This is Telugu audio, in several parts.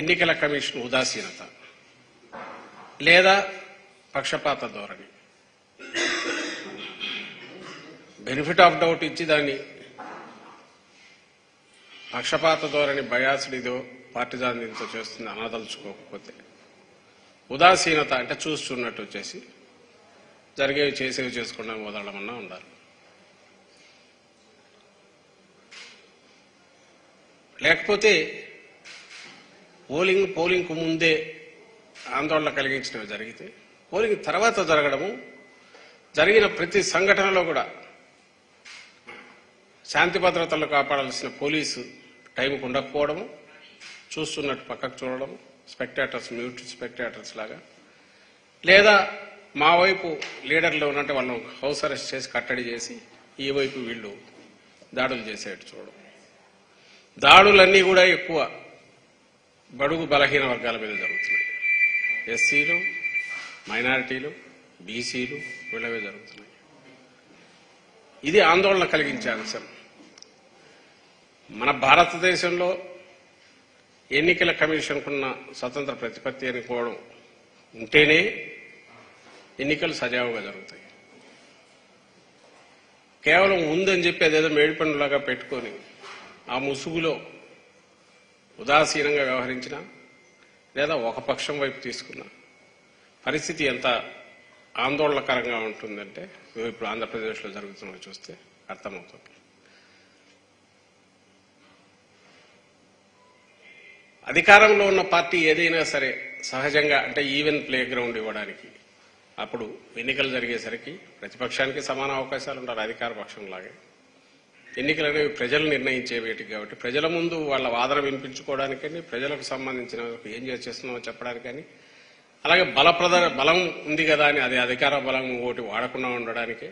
ఎన్నికల కమిషన్ ఉదాసీనత లేదా పక్షపాత ధోరణి, బెనిఫిట్ ఆఫ్ డౌట్ ఇచ్చి దాన్ని పక్షపాత ధోరణి బయాస్డ్ ఇదో పార్టిజాన్తో చేస్తుంది అనదలుచుకోకపోతే, ఉదాసీనత అంటే చూస్తున్నట్టు వచ్చేసి జరిగేవి చేసేవి చేసుకోవడం వదలమన్నా ఉండాలి. లేకపోతే పోలింగ్కు ముందే ఆందోళన కలిగించినవి జరిగితే పోలింగ్ తర్వాత జరగడము, జరిగిన ప్రతి సంఘటనలో కూడా శాంతి భద్రతలు కాపాడాల్సిన పోలీసు టైంకు ఉండకపోవడము, చూస్తున్నట్టు పక్కకు చూడడం, స్పెక్టేటర్స్ మ్యూట్ స్పెక్టేటర్స్ లాగా, లేదా మా వైపు లీడర్లు ఉన్నట్టు వాళ్ళను హౌస్ అరెస్ట్ చేసి కట్టడి చేసి ఈ వైపు వీళ్ళు దాడులు చేసేట్టు చూడడం. దాడులన్నీ కూడా ఎక్కువ బడుగు బలహీన వర్గాల మీద జరుగుతున్నాయి. ఎస్సీలు, మైనారిటీలు, బీసీలు వీళ్ళవే జరుగుతున్నాయి. ఇది ఆందోళన కలిగించే అంశం. మన భారతదేశంలో ఎన్నికల కమిషన్కున్న స్వతంత్ర ప్రతిపత్తి అనుకోవడం ఉంటేనే ఎన్నికలు సజావుగా జరుగుతాయి. కేవలం ఉందని చెప్పి అదేదో మేడిపండులాగా పెట్టుకొని ఆ ముసుగులో ఉదాసీనంగా వ్యవహరించిన లేదా ఒక పక్షం వైపు తీసుకున్న పరిస్థితి ఎంత ఆందోళనకరంగా ఉంటుందంటే ఇప్పుడు ఆంధ్రప్రదేశ్లో జరుగుతున్నది చూస్తే అర్థమవుతుంది. అధికారంలో ఉన్న పార్టీ ఏదైనా సరే సహజంగా అంటే ఈవెన్ ప్లే గ్రౌండ్ ఇవ్వడానికి, అప్పుడు ఎన్నికలు జరిగేసరికి ప్రతిపక్షానికి సమాన అవకాశాలు ఉండాలి అధికార పక్షంలాగే. ఎన్నికలు అనేవి ప్రజలు నిర్ణయించే వేటికి కాబట్టి ప్రజల ముందు వాళ్ళ వాదన వినిపించుకోవడానికని, ప్రజలకు సంబంధించిన ఏం చేస్తున్నామో చెప్పడానికని, అలాగే బలం ఉంది కదా అని అది అధికార బలం ఒకటి వాడకుండా ఉండడానికే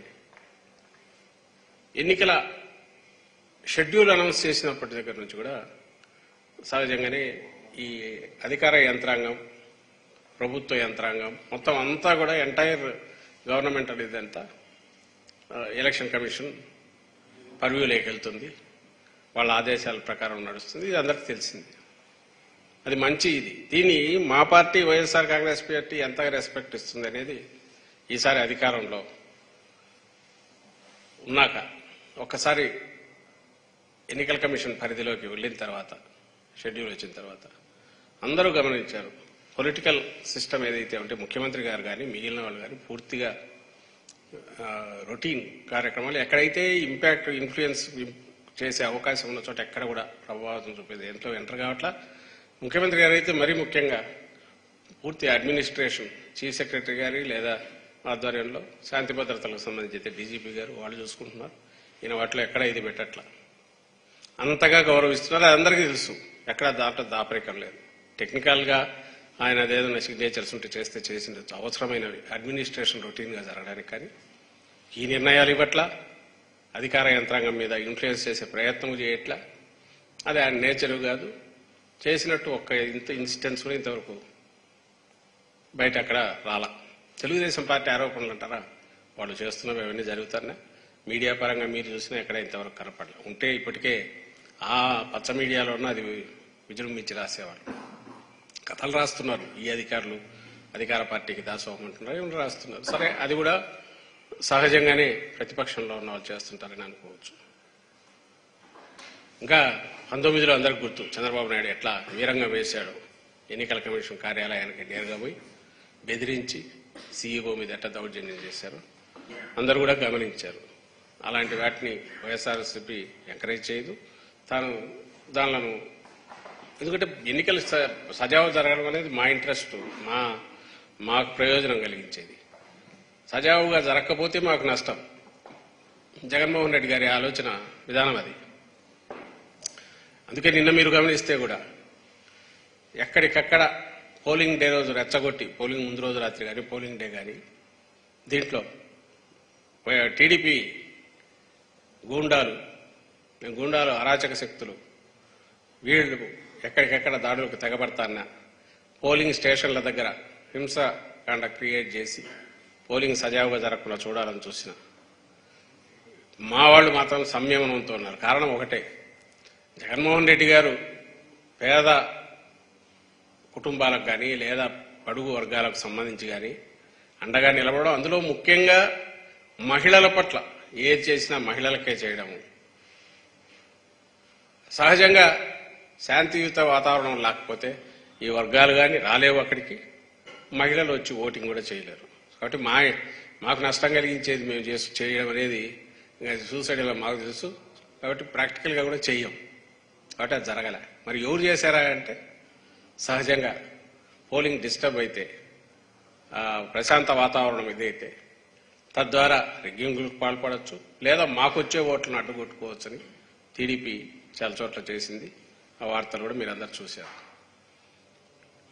ఎన్నికల షెడ్యూల్ అనౌన్స్ చేసినప్పటి దగ్గర నుంచి కూడా సహజంగానే ఈ అధికార యంత్రాంగం, ప్రభుత్వ యంత్రాంగం మొత్తం అంతా కూడా ఎంటైర్ గవర్నమెంట్ అనేది అంతా ఎలక్షన్ కమిషన్ పర్వ్యూలోకి వెళ్తుంది, వాళ్ళ ఆదేశాల ప్రకారం నడుస్తుంది. ఇది అందరికీ తెలిసింది. అది మంచి ఇది. దీన్ని మా పార్టీ వైఎస్ఆర్ కాంగ్రెస్ పార్టీ ఎంతగా రెస్పెక్ట్ ఇస్తుంది అనేది ఈసారి అధికారంలో ఉన్నాక ఒక్కసారి ఎన్నికల కమిషన్ పరిధిలోకి వెళ్ళిన తర్వాత, షెడ్యూల్ వచ్చిన తర్వాత అందరూ గమనించారు. పొలిటికల్ సిస్టమ్ ఏదైతే ఉంటే ముఖ్యమంత్రి గారు కానీ మిగిలిన వాళ్ళు కానీ పూర్తిగా రొటీన్ కార్యక్రమాలు ఎక్కడైతే ఇంపాక్ట్ ఇన్ఫ్లుయెన్స్ చేసే అవకాశం ఉన్న చోట ఎక్కడ కూడా ప్రభావం చూపేది ఎంతో ఎంటర్ కావట్లా. ముఖ్యమంత్రి గారు అయితే మరీ ముఖ్యంగా పూర్తి అడ్మినిస్ట్రేషన్ చీఫ్ సెక్రటరీ గారి లేదా ఆధ్వర్యంలో శాంతి భద్రతలకు సంబంధించి అయితే డీజీపీ గారు వాళ్ళు చూసుకుంటున్నారు. ఈయన వాటిలో ఎక్కడ ఇది పెట్టట్లా, అంతగా గౌరవిస్తున్నారు. అది అందరికీ తెలుసు. ఎక్కడ దాంట్లో దాపరికం లేదు. టెక్నికల్గా ఆయన అదేదైనా సిగ్నేచర్స్ ఉంటే చేస్తే చేసిన అవసరమైనవి అడ్మినిస్ట్రేషన్ రొటీన్గా జరగడానికి, కానీ ఈ నిర్ణయాలు ఇవ్వట్లా, అధికార యంత్రాంగం మీద ఇన్ఫ్లుయెన్స్ చేసే ప్రయత్నం చేయట్లా. అది ఆయన నేచరు కాదు. చేసినట్టు ఒక్క ఇన్సిడెంట్స్ కూడా ఇంతవరకు బయట అక్కడ రాలా. తెలుగుదేశం పార్టీ ఆరోపణలు అంటారా, వాళ్ళు చేస్తున్నవి అవన్నీ జరుగుతారనే మీడియా పరంగా మీరు చూసినా ఎక్కడ ఇంతవరకు కనపడలే. ఉంటే ఇప్పటికే ఆ పచ్చ మీడియాలో ఉన్న అది విజృంభించి రాసేవాళ్ళు. కథలు రాస్తున్నారు ఈ అధికారులు, అధికార పార్టీకి దాసోహం అంటున్నారు, ఏమైనా రాస్తున్నారు. సరే, అది కూడా సహజంగానే ప్రతిపక్షంలో ఉన్న వాళ్ళు చేస్తుంటారని అనుకోవచ్చు. ఇంకా 19లో అందరికి గుర్తు చంద్రబాబు నాయుడు ఎట్లా వీరంగా వేశాడు. ఎన్నికల కమిషన్ కార్యాలయానికి నేరుగా పోయి బెదిరించి సీఈఓ మీద ఎట్లా దౌర్జన్యం చేశారు అందరూ కూడా గమనించారు. అలాంటి వాటిని వైఎస్ఆర్సీపీ ఎంకరేజ్ చేయదు. తాను దానిలను, ఎందుకంటే ఎన్నికలు సజావు జరగడం అనేది మా ఇంట్రెస్ట్, మాకు ప్రయోజనం కలిగించేది. సజావుగా జరగకపోతే మాకు నష్టం. జగన్మోహన్ రెడ్డి గారి ఆలోచన విధానం అది. అందుకే నిన్న మీరు గమనిస్తే కూడా ఎక్కడికక్కడ పోలింగ్ డే రోజు రెచ్చగొట్టి, పోలింగ్ ముందు రోజు రాత్రి కానీ పోలింగ్ డే కానీ దీంట్లో టీడీపీ గూండాలు అరాచక శక్తులు వీళ్ళు ఎక్కడికెక్కడ దాడులకు తెగబడతాన్న పోలింగ్ స్టేషన్ల దగ్గర హింసకాండ క్రియేట్ చేసి పోలింగ్ సజావుగా జరగకుండా చూడాలని చూసిన మా వాళ్ళు మాత్రం సంయమనంతో ఉన్నారు. కారణం ఒకటే, జగన్మోహన్ రెడ్డి గారు పేద కుటుంబాలకు కానీ లేదా బడుగు వర్గాలకు సంబంధించి కానీ అండగా నిలబడడం, అందులో ముఖ్యంగా మహిళల పట్ల ఏది చేసినా మహిళలకే చేయడము. సహజంగా శాంతియుత వాతావరణం లేకపోతే ఈ వర్గాలు కానీ రాలేవు అక్కడికి, మహిళలు వచ్చి ఓటింగ్ కూడా చేయలేరు. కాబట్టి మాకు నష్టం కలిగించేది మేము చేయడం అనేది సూసైడ్ ఇలా మాకు తెలుసు. కాబట్టి ప్రాక్టికల్గా కూడా చెయ్యం. కాబట్టి అది జరగలే. మరి ఎవరు చేశారా అంటే సహజంగా పోలింగ్ డిస్టర్బ్ అయితే, ప్రశాంత వాతావరణం ఇదైతే తద్వారా రిగ్గింగ్లకు పాల్పడవచ్చు, లేదా మాకు వచ్చే ఓట్లను అడ్డుకొట్టుకోవచ్చని టీడీపీ చాలా చోట్ల చేసింది. ఆ వార్తలు కూడా మీరందరూ చూశారు.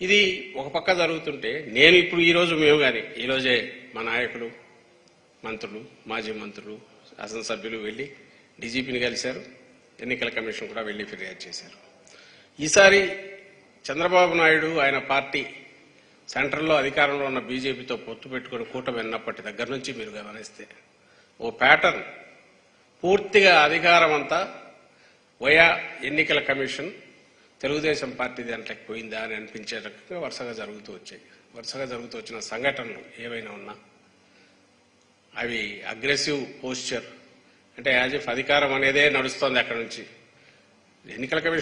ఇది ఒక పక్క జరుగుతుంటే నేను ఇప్పుడు ఈరోజు మేము కానీ ఈరోజే మా నాయకులు, మంత్రులు, మాజీ మంత్రులు, శాసనసభ్యులు వెళ్ళి డీజీపీని కలిశారు. ఎన్నికల కమిషన్ కూడా వెళ్ళి ఫిర్యాదు చేశారు. ఈసారి చంద్రబాబు నాయుడు ఆయన పార్టీ సెంట్రల్లో అధికారంలో ఉన్న బీజేపీతో పొత్తు పెట్టుకుని కూటమి విన్నప్పటి దగ్గర నుంచి మీరు గమనిస్తే ఓ ప్యాటర్న్, పూర్తిగా అధికారం అంతా వయా ఎన్నికల కమిషన్ తెలుగుదేశం పార్టీ దాంట్లోకి పోయిందా అని అనిపించే రకంగా వరుసగా జరుగుతూ వచ్చాయి. వరుసగా జరుగుతూ వచ్చిన సంఘటనలు ఏవైనా ఉన్నా అవి అగ్రెసివ్ పోస్చర్, అంటే యాజ్ ఇఫ్ అధికారం అనేదే నడుస్తోంది అక్కడ నుంచి. ఎన్నికల కమిషన్